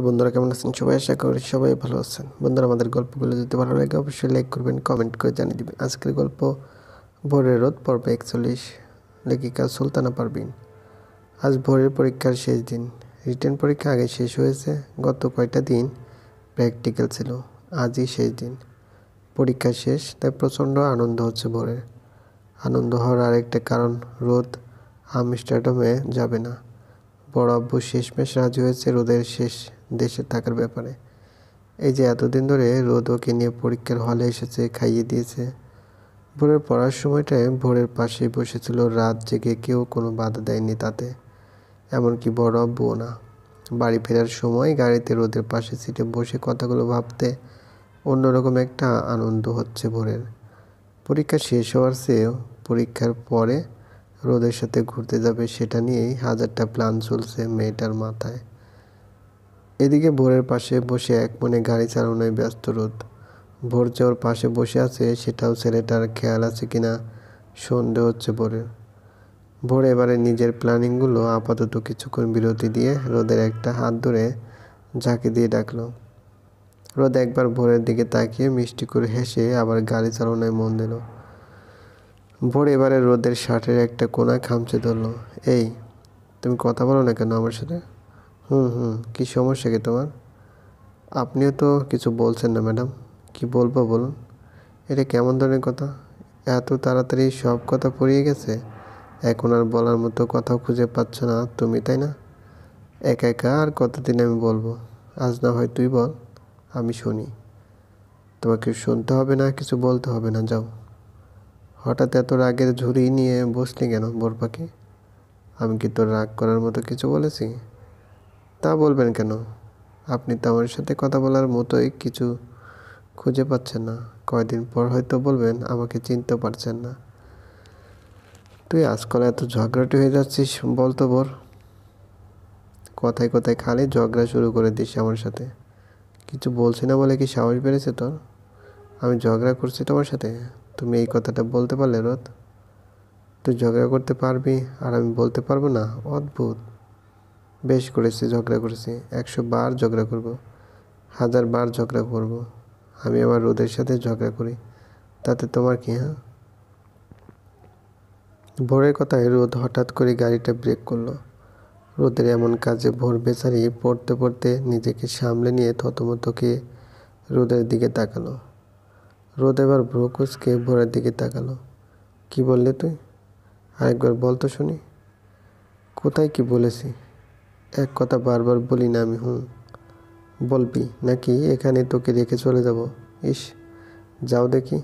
বন্ধুরা কেমন আছেন সবাই? আশা করি সবাই ভালো আছেন। বন্ধুরা, আমাদের গল্পগুলো যদি ভালো লাগে অবশ্যই লাইক করবেন, কমেন্ট করে জানিয়ে দিবেন। আজকের গল্প ভোরের রোদ, পর্ব 41, লেখিকা সুলতানা পারভিন। আজ ভোরের পরীক্ষার শেষ দিন। রিটেন পরীক্ষা আগে শেষ হয়েছে। গত কয়টা দিন প্র্যাকটিক্যাল ছিল, আজই শেষ দিন। পরীক্ষা শেষ, তাই প্রচণ্ড আনন্দ হচ্ছে ভোরের। আনন্দ হওয়ার আরেকটা কারণ, রোদ আমস্টারডামে যাবে না। বড় আব্বু শেষমেশ রাজি হয়েছে রোদের শেষ দেশে থাকার ব্যাপারে। এই যে এতদিন ধরে রোদ ওকে নিয়ে পরীক্ষার হলে এসেছে, খাইয়ে দিয়েছে। ভোরের পড়ার সময়টায় ভোরের পাশেই বসেছিল, রাত জেগে কেউ কোনো বাধা দেয়নি তাতে, এমনকি বড় আব্বুও না। বাড়ি ফেরার সময় গাড়িতে রোদের পাশে সিটে বসে কথাগুলো ভাবতে অন্যরকম একটা আনন্দ হচ্ছে ভোরের। পরীক্ষা শেষ হওয়ার চেয়েও পরীক্ষার পরে রোদের সাথে ঘুরতে যাবে সেটা নিয়েই হাজারটা প্ল্যান চলছে মেয়েটার মাথায়। এদিকে ভোরের পাশে বসে এক মনে গাড়ি চালানোয় ব্যস্ত রোদ। ভোর যে ওর পাশে বসে আছে সেটাও ছেলেটার খেয়াল আছে কিনা সন্দেহ হচ্ছে ভোরের। ভোর এবারে নিজের প্ল্যানিংগুলো আপাতত কিছুক্ষণ বিরতি দিয়ে রোদের একটা হাত ধরে ঝাঁকি দিয়ে ডাকলো। রোদ একবার ভোরের দিকে তাকিয়ে মিষ্টি করে হেসে আবার গাড়ি চালানোয় মন দিল। ভোর এবারে রোদের শার্টের একটা কোনা খামচে ধরলো। এই, তুমি কথা বলো না কেন আমার সাথে? হুম, কী সমস্যা কি তোমার? আপনিও তো কিছু বলছেন না ম্যাডাম। কি বলবো বলুন? এটা কেমন ধরনের কথা? এত তাড়াতাড়ি সব কথা ফুরিয়ে গেছে? এখন আর বলার মতো কথাও খুঁজে পাচ্ছ না তুমি, তাই না? একা একা আর কতদিন আমি বলবো? আজ না হয় তুই বল, আমি শুনি। তোমাকে শুনতে হবে না, কিছু বলতে হবে না, যাও। হঠাৎ এত রাগের ঝুড়ি নিয়ে বসলি কেন বোর পাখি? আমি কি তোর রাগ করার মতো কিছু বলেছি? তা বলবেন কেন? আপনি তো আমার সাথে কথা বলার মতোই কিছু খুঁজে পাচ্ছেন না। কয়দিন পর হয়তো বলবেন আমাকে চিনতে পারছেন না। তুই আজকাল এত ঝগড়াটে হয়ে যাচ্ছিস বলতো বোর? কথায় কথায় খালি ঝগড়া শুরু করে দিস আমার সাথে। কিছু বলছি না বলে কি সাহস বেড়েছে তোর? আমি ঝগড়া করছি তোমার সাথে? তুমি এই কথাটা বলতে পারলে রোদ? তুই ঝগড়া করতে পারবি আর আমি বলতে পারবো না? অদ্ভুত। বেশ করেছি, ঝগড়া করেছি, 100 বার ঝগড়া করব, 1000 বার ঝগড়া করব। আমি আমার রোদের সাথে ঝগড়া করি, তাতে তোমার কি? হ্যাঁ? ভোরের কথায় রোদ হঠাৎ করে গাড়িটা ব্রেক করলো। রোদের এমন কাজে ভোর বেচারি পড়তে পড়তে নিজেকে সামলে নিয়ে থতমত খেয়ে রোদের দিকে তাকালো। রোদ এবার ভ্রু কুঁচকে ভোরের দিকে তাকালো। কি বললে তুই? আরেকবার বল তো শুনি। কোথায় কি বলেছি? এক কথা বারবার বলি না আমি? বলবি নাকি এখানে তোকে রেখে চলে যাব? ইস, যাও দেখি।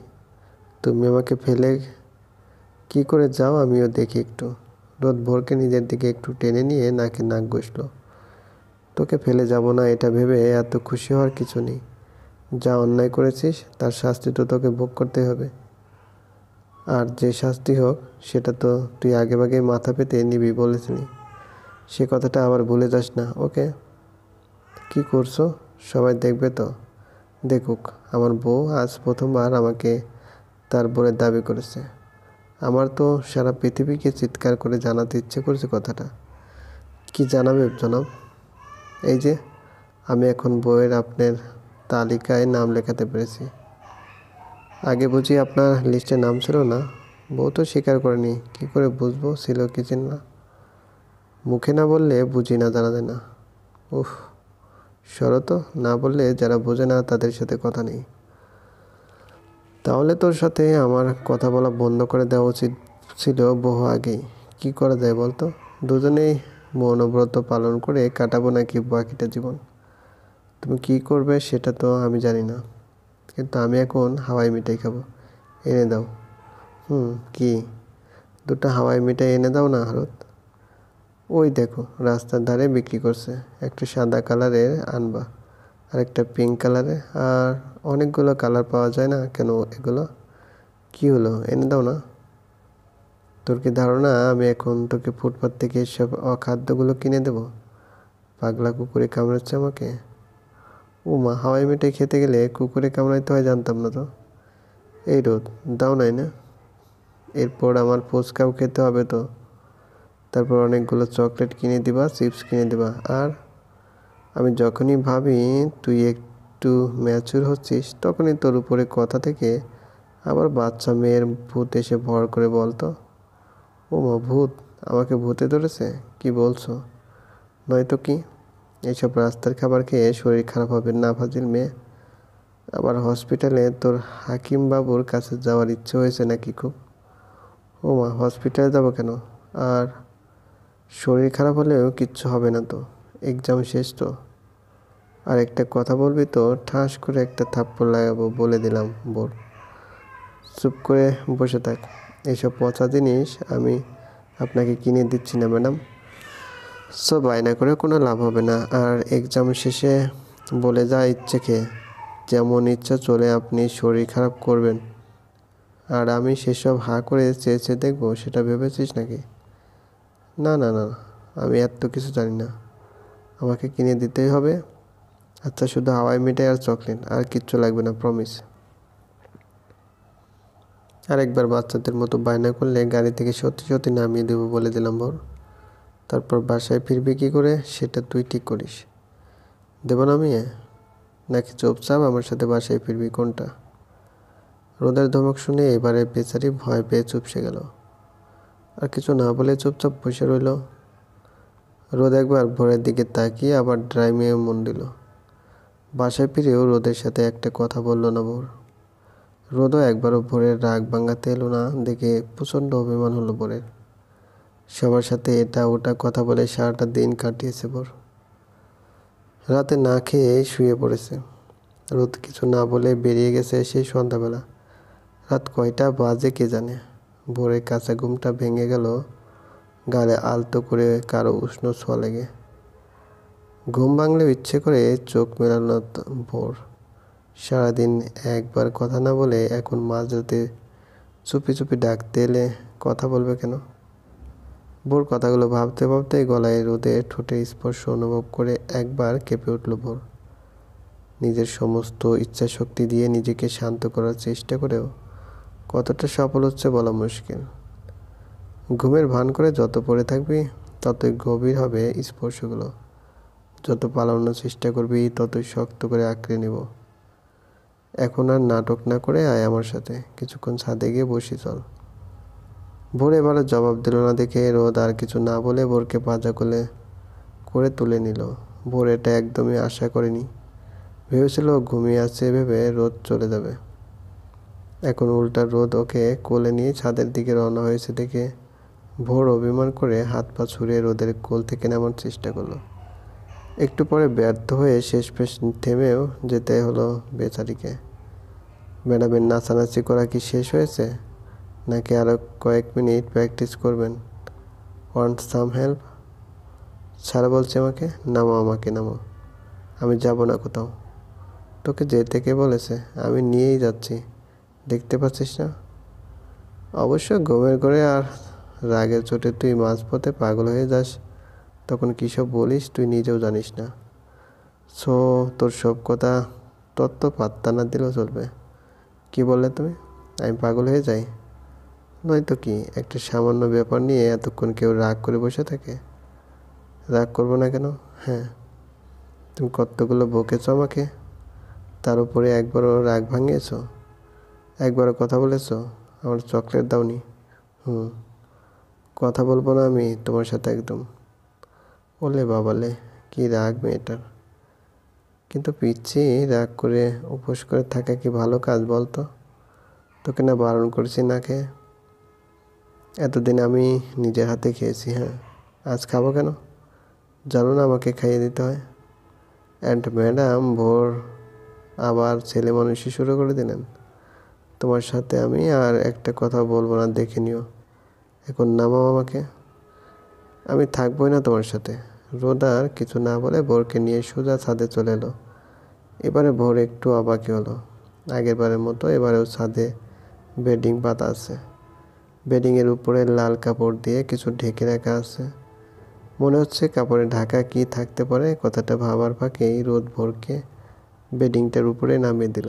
তুমি আমাকে ফেলে কি করে যাও আমিও দেখি একটু। রোদ ভোরকে নিজের দিকে একটু টেনে নিয়ে নাকে নাক ঘষল। তোকে ফেলে যাব না এটা ভেবে এত খুশি হওয়ার কিছু নেই। যা অন্যায় করেছিস তার শাস্তি তো তোকে ভোগ করতে হবে। আর যে শাস্তি হোক সেটা তো তুই আগেভাগেই মাথা পেতে নিবি বলেছিলি। সে কথাটা আবার ভুলে যাস না, ওকে? কি করছো? সবাই দেখবে তো? দেখুক। আমার বউ আজ প্রথমবার আমাকে তার বোনের দাবি করেছে। আমার তো সারা পৃথিবীকে চিৎকার করে জানাতে ইচ্ছে করছে কথাটা। কি জানাবে জনাব? এই যে, আমি এখন বউয়ের আপনার তালিকায় নাম লেখাতে পেরেছি। আগে বুঝি আপনার লিস্টে নাম ছিল না? বউ তো স্বীকার করেনি, কি করে বুঝবো ছিল কি ছিল না? মুখে না বললে বুঝি না, জানা যায় না। উফ, সরো তো, না বললে যারা বোঝে না তাদের সাথে কথা নেই। তাহলে তোর সাথে আমার কথা বলা বন্ধ করে দেওয়া উচিত ছিল বহু আগেই। কি করা যায় বলতো? দুজনেই মৌনব্রত পালন করে কাটাবো নাকি বাকিটা জীবন? তুমি কি করবে সেটা তো আমি জানি না, কিন্তু আমি এখন হাওয়াই মিঠাই খাবো। এনে দাও। কি? দুটো হাওয়াই মিঠাই এনে দাও না হারত। ওই দেখো রাস্তার ধারে বিক্রি করছে, একটা সাদা কালারের আনবা, আর একটা পিঙ্ক কালারের, আর অনেকগুলো কালার পাওয়া যায় না কেন এগুলো? কি হলো, এনে দাও না। তোর কি ধারণা আমি এখন তোকে ফুটপাত থেকে এসব অখাদ্যগুলো কিনে দেবো? পাগলা কুকুরে কামড়াচ্ছে আমাকে? মা, হাওয়াই মিঠাই খেতে গেলে কুকুরে কামড়াইতে হয় জানতাম না তো। এই রোদ, দাও নাই না? এরপর আমার ফুচকাও খেতে হবে তো। তারপর অনেকগুলো চকলেট কিনে দিবা, চিপস কিনে দিবা, আর আমি যখনই ভাবি তুই একটু ম্যাচুর হচ্ছিস, তখনই তোর উপরে কথা থেকে আবার বাচ্চা মেয়ের ভূত এসে ভর করে বলতো। ও মা, ভূত? আমাকে ভূতে ধরেছে? কি বলছো? নয়তো কি? এইসব রাস্তার খাবার খেয়ে শরীর খারাপ হবে না ফাজিল মেয়ে? আবার হসপিটালে তোর হাকিম বাবুর কাছে যাওয়ার ইচ্ছে হয়েছে নাকি খুব? ও মা, হসপিটালে যাবো কেন? আর শরীর খারাপ হলেও কিচ্ছু হবে না তো, এক্সাম শেষ তো। আর একটা কথা বলবি তো ঠাস করে একটা থাপ্পড় লাগাবো বলে দিলাম। বোর, চুপ করে বসে থাক। এইসব পচা জিনিস আমি আপনাকে কিনে দিচ্ছি না ম্যাডাম। সো বায়না করে কোনো লাভ হবে না। আর এক্সাম শেষে বলে যা ইচ্ছে খেয়ে যেমন ইচ্ছা চলে আপনি শরীর খারাপ করবেন, আর আমি সেসব হাঁ করে চেয়ে চেয়ে দেখবো, সেটা ভেবেছিস নাকি? না না না, আমি এত কিছু জানি না। আমাকে কিনে দিতেই হবে। আচ্ছা, শুধু হাওয়াই মিঠাই আর চকলেট, আর কিচ্ছু লাগবে না, প্রমিস। আর একবার বাচ্চাদের মতো বায়না করলে গাড়ি থেকে সত্যি সত্যি নামিয়ে দেবো বলে দিলাম ভোর। তারপর বাসায় ফিরবি কী করে সেটা তুই ঠিক করিস। দেব নামিয়ে, নাকি চুপচাপ আমার সাথে বাসায় ফিরবি, কোনটা? রোদের ধমক শুনে এবারে বেচারি ভয় পেয়ে চুপসে গেল। আর কিছু না বলে চুপচাপ বসে রইল। রোদ একবার ভোরের দিকে তাকিয়ে আবার ড্রাইভে মন দিল। বাসায় ফিরেও রোদের সাথে একটা কথা বলল না ভোর। রোদও একবারও ভোরের রাগ ভাঙাতে এলো না দেখে প্রচণ্ড অভিমান হলো ভোরের। সবার সাথে এটা ওটা কথা বলে সারাটা দিন কাটিয়েছে ভোর। রাতে না খেয়ে শুয়ে পড়েছে। রোদ কিছু না বলে বেরিয়ে গেছে সেই সন্ধ্যাবেলা। রাত কয়টা বাজে কে জানে। ভোরের কাঁচা ঘুমটা ভেঙে গেল গালে আলতো করে কারো উষ্ণ ছোঁয়া লেগে। ঘুম ভাঙলেও ইচ্ছে করে চোখ মেলানো ভোর। সারাদিন একবার কথা না বলে এখন মাঝরাতে চুপি চুপি ডাকতে এলে কথা বলবে কেন? ভোর কথাগুলো ভাবতে ভাবতে গলায় রোদে ঠোঁটে স্পর্শ অনুভব করে একবার কেঁপে উঠল ভোর। নিজের সমস্ত ইচ্ছা শক্তি দিয়ে নিজেকে শান্ত করার চেষ্টা করেও কতটা সফল হচ্ছে বলা মুশকিল। ঘুমের ভান করে যত পড়ে থাকবি ততই গভীর হবে স্পর্শগুলো। যত পালানোর চেষ্টা করবি ততই শক্ত করে আঁকড়ে নেব। এখন আর নাটক না করে আয় আমার সাথে, কিছুক্ষণ ছাদে গিয়ে বসি চল। ভোর এবারে জবাব দিল না দেখে রোদ আর কিছু না বলে ভোরকে পাজা করে তুলে নিল। ভোর এটা একদমই আশা করেনি। ভেবেছিল ঘুমিয়ে আছে ভেবে রোদ চলে যাবে। এখন উল্টা রোদ ওকে কোলে নিয়ে ছাদের দিকে রওনা হয়েছে দেখে ভোর অভিমান করে হাত পা ছুঁড়ে রোদের কোল থেকে নামার চেষ্টা করলো। একটু পরে ব্যর্থ হয়ে শেষমেশ থেমেও যেতে হলো বেচারিকে। ম্যাডামের নাচানাচি করা কি শেষ হয়েছে, নাকি আরও কয়েক মিনিট প্র্যাকটিস করবেন? ওয়ান্ট সাম হেল্প? ছাড়া বলছে আমাকে, নামো, আমাকে নামো। আমি যাব না কোথাও। তোকে যেতে কে বলেছে? আমি নিয়েই যাচ্ছি, দেখতে পাচ্ছিস না? অবশ্য ঘুমের ঘরে আর রাগের চোটে তুই মাঝপথে পাগল হয়ে যাস, তখন কী সব বলিস তুই নিজেও জানিস না। সো তোর সব কথা তত্ত্ব পাত্তা না দিলেও চলবে। কি বললে তুমি? আমি পাগল হয়ে যাই? নয়তো কি, একটা সামান্য ব্যাপার নিয়ে এতক্ষণ কেউ রাগ করে বসে থাকে? রাগ করবো না কেন? হ্যাঁ, তুমি কতগুলো বকেছ আমাকে, তার উপরে একবারও রাগ ভাঙিয়েছ, একবারও কথা বলেছ, আমার চকলেট দাওনি। কথা বলবো না আমি তোমার সাথে একদম। ওলে বাবালে, কি রাগ মেয়েটার। কিন্তু পিচ্ছি, রাগ করে উপোস করে থাকা কি ভালো কাজ বলতো? তোকে না বারণ করেছি না খেয়ে? এতদিন আমি নিজের হাতে খেয়েছি, হ্যাঁ, আজ খাবো কেন? জানো না আমাকে খাইয়ে দিতে হয়। অ্যান্ড ম্যাডাম ভোর আবার ছেলে মানুষই শুরু করে দিলেন। তোমার সাথে আমি আর একটা কথা বলবো না, দেখে নিও। এখন নামাও আমাকে। আমি থাকবোই না তোমার সাথে। রোদ আর কিছু না বলে ভোরকে নিয়ে সোজা ছাদে চলে এলো। এবারে ভোর একটু অবাকই হলো। আগের বারের মতো এবারেও ছাদে বেডিং পাতা আছে। বেডিংয়ের উপরে লাল কাপড় দিয়ে কিছু ঢেকে রাখা আছে। মনে হচ্ছে কাপড়ে ঢাকা কি থাকতে পারে, কথাটা ভাবার ফাঁকেই রোদ ভোরকে বেডিংটার উপরে নামিয়ে দিল।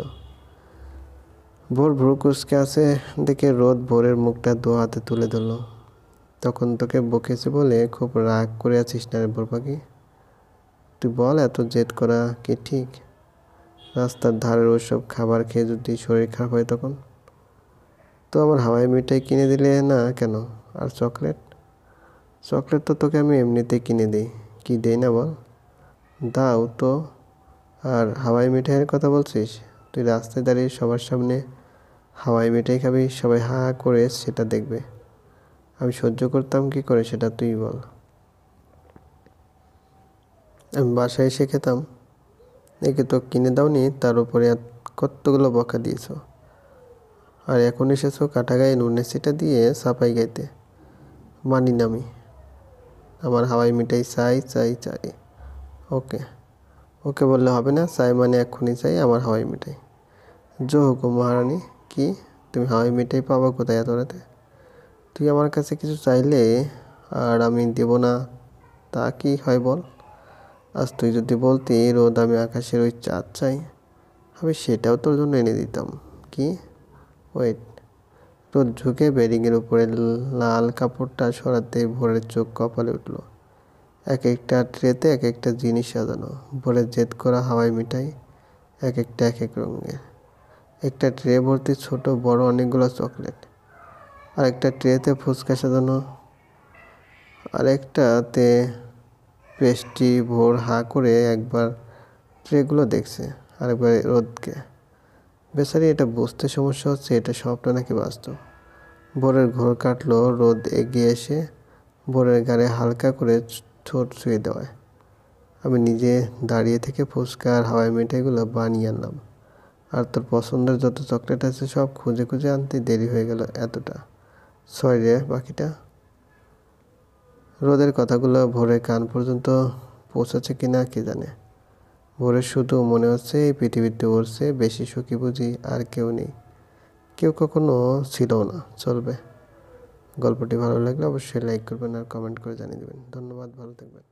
ভোর ভ্রু কুঁচকে আছে দেখে রোদ ভোরের মুখটা দু হাতে তুলে ধরল। তখন তোকে বকেছে বলে খুব রাগ করে আছিস না রে ভোর পাখি? তুই বল, এত জেদ করা কি ঠিক? রাস্তার ধারের ওসব খাবার খেয়ে যদি শরীর খারাপ হয় তখন? তো আমার হাওয়াই মিঠাই কিনে দিলে না কেন? আর চকলেট? চকলেট তো তোকে আমি এমনিতেই কিনে দিই। কি দেই না বল? দাও তো। আর হাওয়াই মিঠাইয়ের কথা বলছিস? তুই রাস্তায় দাঁড়িয়ে সবার সামনে হাওয়াই মিঠাই খাবি, সবাই হা হা করে সেটা দেখবে। আমি সহ্য করতাম কি করে সেটা তুই বল। আমি বাসায় এসে খেতাম। একে তো কিনে দাওনি, তার উপরে কতগুলো বকা দিয়েছো। আর এখন এসেছো কাটা গায়ে নুনের ছিটা দিয়ে সাপাই গাইতে। মানি না আমি। আমার হাওয়াই মিঠাই চাই চাই চাই। ওকে, ওকে বললে হবে না, চাই মানে এক্ষুনি চাই আমার হাওয়াই মিঠাই। জো হুকুম মহারানী। কি? তুমি হাওয়াই মিঠাই পাবা কোথায় এত রাতে? তুই আমার কাছে কিছু চাইলে আর আমি দেব না, তা কি হয় বল? আজ তুই যদি বলতি রোদ আমি আকাশের ওই চাঁদ চাই, আমি সেটাও তোর জন্য এনে দিতাম। কি? ওয়েট। রোদ ঝুঁকে বেডিংয়ের উপরে লাল কাপড়টা সরাতে ভোরের চোখ কপালে উঠল। এক একটা ট্রেতে এক একটা জিনিস সাজানো, ভোরের জেদ করা হাওয়াই মিঠাই, এক একটা এক এক রঙের। একটা ট্রে ভর্তি ছোট বড় অনেকগুলো চকলেট, আর একটা ট্রেতে ফুচকা সাজানো, আর একটাতে পেস্ট্রি। ভোর হা করে একবার ট্রেগুলো দেখছে, আরেকবার রোদকে। বেচারি এটা বুঝতে সমস্যা হচ্ছে এটা স্বপ্ন নাকি বাস্তব। ভোরের ঘোর কাটলো রোদ এগিয়ে এসে ভোরের গায়ে হালকা করে ঠোঁট ছুঁয়ে দেওয়ায়। আমি নিজে দাঁড়িয়ে থেকে ফুচকা আর হাওয়াই মিঠাইগুলো বানিয়ে আনলাম, আর তোর পছন্দের যত চকলেট আছে সব খুঁজে খুঁজে আনতে দেরি হয়ে গেল এতটা। সরি রে বাকিটা। রোদের কথাগুলো ভোরের কান পর্যন্ত পৌঁছাচ্ছে কিনা কে জানে। ভোরের শুধু মনে হচ্ছে এই পৃথিবীতে ওর চেয়ে বেশি সুখী বুঝি আর কেউ নেই, কেউ কখনো ছিলও না। চলবে। গল্পটি ভালো লাগলে অবশ্যই লাইক করবেন আর কমেন্ট করে জানিয়ে দেবেন। ধন্যবাদ, ভালো থাকবেন।